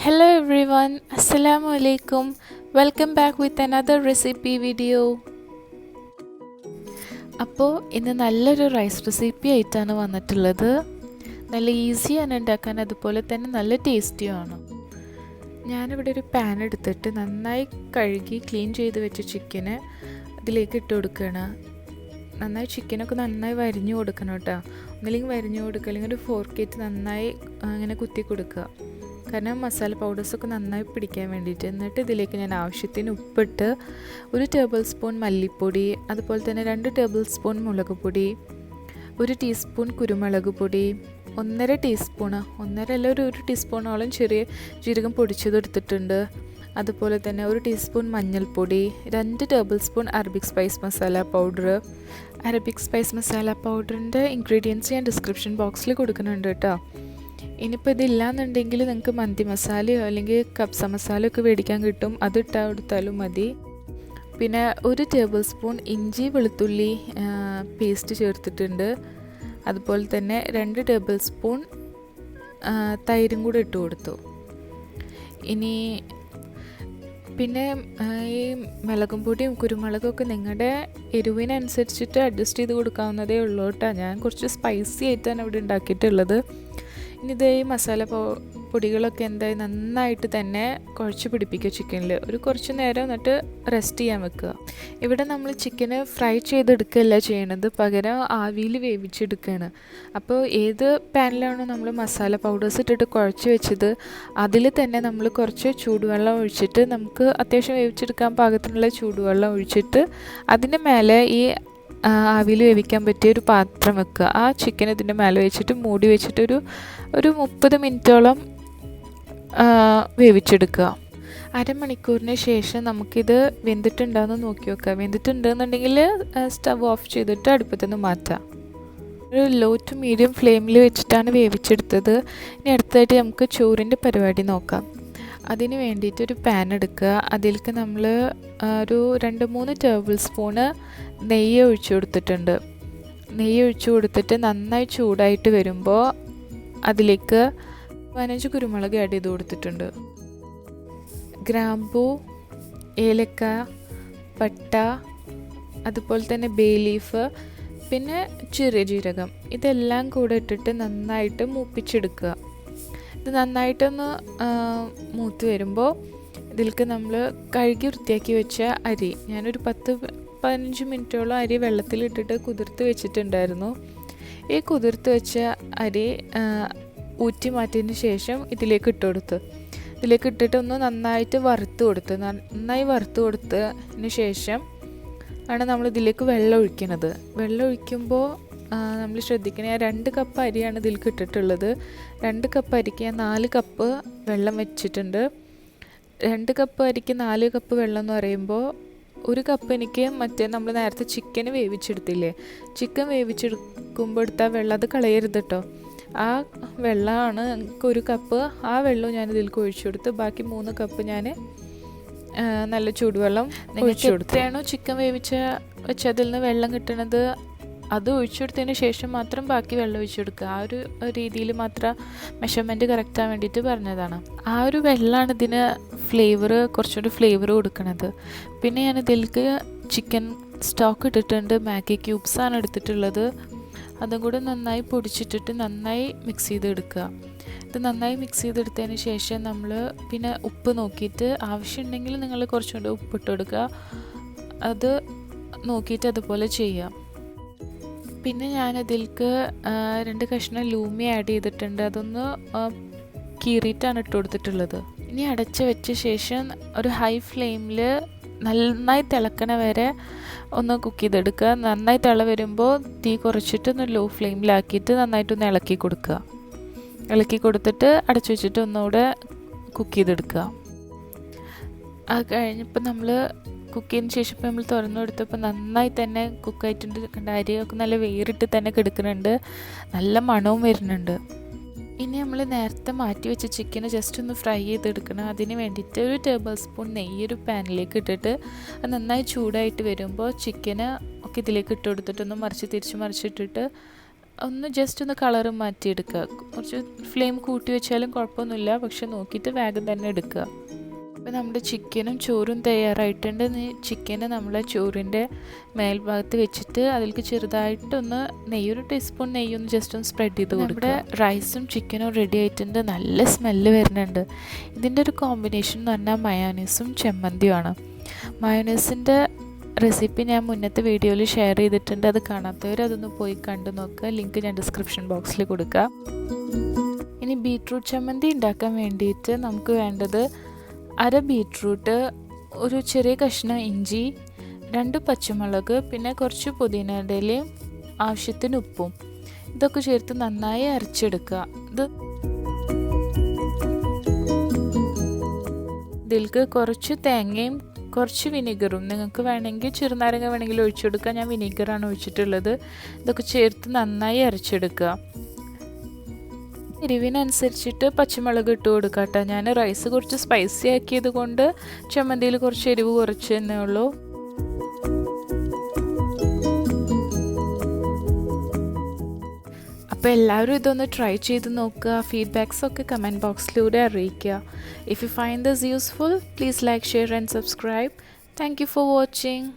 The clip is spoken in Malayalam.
Hello everyone, Assalamu alaikum. Welcome back with another recipe video. അപ്പോൾ ഇന്ന് നല്ലൊരു റൈസ് റെസിപ്പി ആയിട്ടാണ് വന്നിട്ടുള്ളത്. നല്ല ഈസിയാണ് ഉണ്ടാക്കാൻ, അതുപോലെ തന്നെ നല്ല ടേസ്റ്റിയുമാണ്. ഞാനിവിടെ ഒരു പാൻ എടുത്തിട്ട് നന്നായി കഴുകി ക്ലീൻ ചെയ്ത് വെച്ച ചിക്കന് ഇതിലേക്ക് ഇട്ട് കൊടുക്കുകയാണ്. നന്നായി ചിക്കനൊക്കെ നന്നായി വരിഞ്ഞു കൊടുക്കണം കേട്ടോ. ഒന്നില്ലെങ്കിൽ വരിഞ്ഞു കൊടുക്കുക, അല്ലെങ്കിൽ ഒരു ഫോർക്കേറ്റ് നന്നായി അങ്ങനെ കുത്തി കൊടുക്കുക. കാരണം മസാല പൗഡേഴ്സൊക്കെ നന്നായി പിടിക്കാൻ വേണ്ടിയിട്ട്. എന്നിട്ട് ഇതിലേക്ക് ഞാൻ ആവശ്യത്തിന് ഉപ്പിട്ട് 1 ടേബിൾ സ്പൂൺ മല്ലിപ്പൊടി, അതുപോലെ തന്നെ 2 ടേബിൾ സ്പൂൺ മുളക് പൊടി, 1 ടീസ്പൂൺ കുരുമുളക് പൊടി, 1.5 ടീസ്പൂണ് 1.5 അല്ല 1 ടീസ്പൂണോളം ചെറിയ ജീരകം പൊടിച്ചതെടുത്തിട്ടുണ്ട്. അതുപോലെ തന്നെ 1 ടീസ്പൂൺ മഞ്ഞൾപ്പൊടി, 2 tablespoon Arabic spice masala powder. Arabic spice masala പൗഡറിൻ്റെ ഇൻഗ്രീഡിയൻസ് ഞാൻ ഡിസ്ക്രിപ്ഷൻ ബോക്സിൽ കൊടുക്കുന്നുണ്ട് കേട്ടോ. ഇനിയിപ്പോൾ ഇതില്ലാന്നുണ്ടെങ്കിൽ നിങ്ങൾക്ക് മന്തി മസാലയോ അല്ലെങ്കിൽ കബ്സ മസാലയോ ഒക്കെ മേടിക്കാൻ കിട്ടും, അതിട്ട് കൊടുത്താലും മതി. പിന്നെ 1 ടേബിൾ സ്പൂൺ ഇഞ്ചി വെളുത്തുള്ളി പേസ്റ്റ് ചേർത്തിട്ടുണ്ട്. അതുപോലെ തന്നെ 2 ടേബിൾ സ്പൂൺ തൈരും കൂടെ ഇട്ട് കൊടുത്തു. ഇനി പിന്നെ ഈ മുളകും പൊടിയും കുരുമുളകും ഒക്കെ നിങ്ങളുടെ എരിവിനനുസരിച്ചിട്ട് അഡ്ജസ്റ്റ് ചെയ്ത് കൊടുക്കാവുന്നതേ ഉള്ളൂ കേട്ടോ. ഞാൻ കുറച്ച് സ്പൈസി ആയിട്ടാണ് ഇവിടെ ഉണ്ടാക്കിയിട്ടുള്ളത്. ഇനി ഇതേ മസാല പൊടികളൊക്കെ എന്തായി നന്നായിട്ട് തന്നെ കുഴച്ച് പിടിപ്പിക്കുക ചിക്കനിൽ. കുറച്ച് നേരം എന്നിട്ട് റെസ്റ്റ് ചെയ്യാൻ വെക്കുക. ഇവിടെ നമ്മൾ ചിക്കന് ഫ്രൈ ചെയ്തെടുക്കുകയല്ല ചെയ്യണത്, പകരം ആവിയിൽ വേവിച്ചെടുക്കുകയാണ്. അപ്പോൾ ഏത് പാനിലാണോ നമ്മൾ മസാല പൗഡേഴ്സ് ഇട്ടിട്ട് കുഴച്ച് വെച്ചത് അതിൽ തന്നെ നമ്മൾ കുറച്ച് ചൂടുവെള്ളം ഒഴിച്ചിട്ട്, നമുക്ക് അത്യാവശ്യം വേവിച്ചെടുക്കാൻ പാകത്തിനുള്ള ചൂടുവെള്ളം ഒഴിച്ചിട്ട് അതിൻ്റെ മേലെ ഈ ആവിയിൽ വേവിക്കാൻ പറ്റിയ ഒരു പാത്രം വെക്കുക. ആ ചിക്കൻ ഇതിൻ്റെ മേലെ വെച്ചിട്ട് മൂടി വെച്ചിട്ട് ഒരു 30 മിനിറ്റോളം വേവിച്ചെടുക്കുക. അരമണിക്കൂറിന് ശേഷം നമുക്കിത് വെന്തിട്ടുണ്ടാകുന്ന നോക്കി വെക്കുക. വെന്തിട്ടുണ്ടെന്നുണ്ടെങ്കിൽ സ്റ്റവ് ഓഫ് ചെയ്തിട്ട് അടുപ്പത്തുനിന്ന് മാറ്റാം. ഒരു ലോ ടു മീഡിയം ഫ്ലെയിമിൽ വെച്ചിട്ടാണ് വേവിച്ചെടുത്തത്. ഇനി അടുത്തായിട്ട് നമുക്ക് ചോറിൻ്റെ പരിപാടി നോക്കാം. അതിന് വേണ്ടിയിട്ട് ഒരു പാൻ എടുക്കുക. അതിലേക്ക് നമ്മൾ ഒരു 2-3 ടേബിൾ സ്പൂണ് നെയ്യ് ഒഴിച്ചു കൊടുത്തിട്ടുണ്ട്. നെയ്യ് ഒഴിച്ചു കൊടുത്തിട്ട് നന്നായി ചൂടായിട്ട് വരുമ്പോൾ അതിലേക്ക് 15 കുരുമുളക് ആഡ് ചെയ്ത് കൊടുത്തിട്ടുണ്ട്. ഗ്രാമ്പൂ, ഏലക്ക, പട്ട, അതുപോലെ തന്നെ ബേ ലീഫ്, പിന്നെ ചെറിയ ജീരകം, ഇതെല്ലാം കൂടെ ഇട്ടിട്ട് നന്നായിട്ട് മൂപ്പിച്ചെടുക്കുക. ഇത് നന്നായിട്ടൊന്ന് മൂത്ത് വരുമ്പോൾ ഇതിലേക്ക് നമ്മൾ കഴുകി വൃത്തിയാക്കി വെച്ച അരി, ഞാനൊരു 10-15 മിനിറ്റോളം അരി വെള്ളത്തിലിട്ടിട്ട് കുതിർത്ത് വെച്ചിട്ടുണ്ടായിരുന്നു. ഈ കുതിർത്ത് വെച്ച അരി ഊറ്റി മാറ്റിയതിന് ശേഷം ഇതിലേക്ക് ഇതിലേക്ക് ഇട്ടിട്ട് ഒന്ന് നന്നായിട്ട് നന്നായി വറുത്ത് കൊടുത്തതിന് ശേഷം ആണ് നമ്മൾ ഇതിലേക്ക് വെള്ളം ഒഴിക്കുന്നത്. വെള്ളം ഒഴിക്കുമ്പോൾ നമ്മൾ ശ്രദ്ധിക്കണേ, 2 കപ്പ് അരിയാണ് ഇതിലേക്ക് ഇട്ടിട്ടുള്ളത്. 2 കപ്പ് അരിക്ക് ഞാൻ 4 കപ്പ് വെള്ളം വെച്ചിട്ടുണ്ട്. 2 കപ്പ് അരിക്ക് 4 കപ്പ് വെള്ളം എന്ന് പറയുമ്പോൾ 1 കപ്പ് എനിക്ക് നമ്മൾ നേരത്തെ ചിക്കൻ വേവിച്ചെടുത്തില്ലേ, ചിക്കൻ വേവിച്ചെടുക്കുമ്പോൾ എടുത്ത വെള്ളം അത് കളയരുത് കേട്ടോ. ആ വെള്ളമാണ് എനിക്ക് 1 കപ്പ്. ആ വെള്ളം ഞാൻ ഇതിലേക്ക് ഒഴിച്ചു കൊടുത്ത് ബാക്കി 3 കപ്പ് ഞാൻ നല്ല ചൂടുവെള്ളം ഒഴിച്ചു കൊടുത്തു. എത്രയാണോ ചിക്കൻ വെച്ചതിൽ നിന്ന് വെള്ളം കിട്ടണത് അത് ഒഴിച്ചു കൊടുത്തതിന് ശേഷം മാത്രം ബാക്കി വെള്ളം ഒഴിച്ചു കൊടുക്കുക. ആ ഒരു രീതിയിൽ മാത്രം മെഷർമെൻറ്റ് കറക്റ്റാൻ വേണ്ടിയിട്ട് പറഞ്ഞതാണ്. ആ ഒരു വെള്ളമാണ് ഇതിന് കുറച്ചുകൂടി ഫ്ലേവർ കൊടുക്കണത്. പിന്നെ ഞാൻ ഇതിലേക്ക് ചിക്കൻ സ്റ്റോക്ക് ഇട്ടിട്ടുണ്ട്. മാഗി ക്യൂബ്സാണ് എടുത്തിട്ടുള്ളത്. അതും കൂടെ നന്നായി പൊടിച്ചിട്ടിട്ട് നന്നായി മിക്സ് ചെയ്തെടുക്കുക. ഇത് നന്നായി മിക്സ് ചെയ്തെടുത്തതിന് ശേഷം നമ്മൾ പിന്നെ ഉപ്പ് നോക്കിയിട്ട് ആവശ്യമുണ്ടെങ്കിൽ നിങ്ങൾ കുറച്ചുകൂടി ഉപ്പിട്ട് കൊടുക്കുക. അത് നോക്കിയിട്ട് അതുപോലെ ചെയ്യാം. പിന്നെ ഞാനതിലേക്ക് 2 കഷ്ണം ലൂമി ആഡ് ചെയ്തിട്ടുണ്ട്. അതൊന്ന് കീറിയിട്ടാണ് ഇട്ട് കൊടുത്തിട്ടുള്ളത്. ഇനി അടച്ച് വെച്ച ശേഷം ഒരു ഹൈ ഫ്ലെയിമിൽ നന്നായി തിളക്കണ വരെ ഒന്ന് കുക്ക് ചെയ്തെടുക്കുക. നന്നായി തിള വരുമ്പോൾ തീ കുറച്ചിട്ട് ഒന്ന് ലോ ഫ്ലെയിമിലാക്കിയിട്ട് നന്നായിട്ടൊന്ന് ഇളക്കി കൊടുത്തിട്ട് അടച്ചു വെച്ചിട്ട് ഒന്നുകൂടെ കുക്ക് ചെയ്തെടുക്കുക. അത് കഴിഞ്ഞപ്പോൾ നമ്മൾ കുക്ക് ചെയ്തതിന് ശേഷം ഇപ്പോൾ നമ്മൾ തുറന്നു കൊടുത്തപ്പോൾ നന്നായി തന്നെ കുക്കായിട്ടുണ്ട്. കണ്ട അരിയൊക്കെ നല്ല വേറിട്ട് തന്നെ കിടക്കുന്നുണ്ട്, നല്ല മണവും വരുന്നുണ്ട്. ഇനി നമ്മൾ നേരത്തെ മാറ്റി വെച്ച ചിക്കന് ജസ്റ്റ് ഒന്ന് ഫ്രൈ ചെയ്തെടുക്കണം. അതിന് വേണ്ടിയിട്ട് 1 ടേബിൾ സ്പൂൺ നെയ്യ് ഒരു പാനിലേക്ക് ഇട്ടിട്ട് അത് നന്നായി ചൂടായിട്ട് വരുമ്പോൾ ചിക്കന് ഒക്കെ ഇതിലേക്ക് ഇട്ട് കൊടുത്തിട്ടൊന്ന് തിരിച്ച് മറിച്ചിട്ടിട്ട് ഒന്ന് ജസ്റ്റ് ഒന്ന് കളറ് മാറ്റിയെടുക്കുക. കുറച്ച് ഫ്ലെയിം കൂട്ടി വെച്ചാലും കുഴപ്പമൊന്നുമില്ല, പക്ഷെ നോക്കിയിട്ട് വേഗം തന്നെ എടുക്കുക. അപ്പോൾ നമ്മുടെ ചിക്കനും ചോറും തയ്യാറായിട്ടുണ്ട്. ചിക്കന് നമ്മളെ ചോറിൻ്റെ മേൽഭാഗത്ത് വെച്ചിട്ട് അതിലേക്ക് ചെറുതായിട്ടൊന്ന് ഒരു ടീസ്പൂൺ നെയ്യൊന്ന് ജസ്റ്റ് ഒന്ന് സ്പ്രെഡ് ചെയ്ത് കൊടുക്കുക. നമ്മുടെ റൈസും ചിക്കനും റെഡി ആയിട്ടുണ്ട്. നല്ല സ്മെല്ല് വരുന്നുണ്ട്. ഇതിൻ്റെ ഒരു കോമ്പിനേഷൻ എന്ന് പറഞ്ഞാൽ മയോനൈസും ചമ്മന്തിയുമാണ്. മയോനൈസിൻ്റെ റെസിപ്പി ഞാൻ മുന്നത്തെ വീഡിയോയിൽ ഷെയർ ചെയ്തിട്ടുണ്ട്. അത് കാണാത്തവർ അതൊന്ന് പോയി കണ്ടു നോക്കുക. ലിങ്ക് ഞാൻ ഡിസ്ക്രിപ്ഷൻ ബോക്സിൽ കൊടുക്കാം. ഇനി ബീട്രൂട്ട് ചമ്മന്തി ഉണ്ടാക്കാൻ വേണ്ടിയിട്ട് നമുക്ക് വേണ്ടത് അര ബീട്രൂട്ട്, ഒരു ചെറിയ കഷ്ണം ഇഞ്ചി, 2 പച്ചമുളക്, പിന്നെ കുറച്ച് പുതിനയുടെ ഇലയും ആവശ്യത്തിന് ഉപ്പും. ഇതൊക്കെ ചേർത്ത് നന്നായി അരച്ചെടുക്കുക. ഇതിലേക്ക് കുറച്ച് തേങ്ങയും കുറച്ച് വിനീഗറും, നിങ്ങൾക്ക് വേണമെങ്കിൽ ചെറുനാരങ്ങ വേണമെങ്കിൽ ഒഴിച്ചെടുക്കുക. ഞാൻ വിനീഗറാണ് ഒഴിച്ചിട്ടുള്ളത്. ഇതൊക്കെ ചേർത്ത് നന്നായി അരച്ചെടുക്കുക. എരിവിനനുസരിച്ചിട്ട് പച്ചമുളക് ഇട്ട് കൊടുക്കുക കേട്ടോ. ഞാൻ റൈസ് കുറച്ച് സ്പൈസി ആക്കിയത് കൊണ്ട് ചമ്മന്തിയിൽ കുറച്ച് എരിവ് കുറച്ച് തന്നെ ഉള്ളൂ. അപ്പോൾ എല്ലാവരും ഇതൊന്ന് ട്രൈ ചെയ്ത് നോക്കുക. ഫീഡ്ബാക്സൊക്കെ കമൻറ്റ് ബോക്സിലൂടെ അറിയിക്കുക. If you find this useful, please like, share and subscribe. Thank you for watching.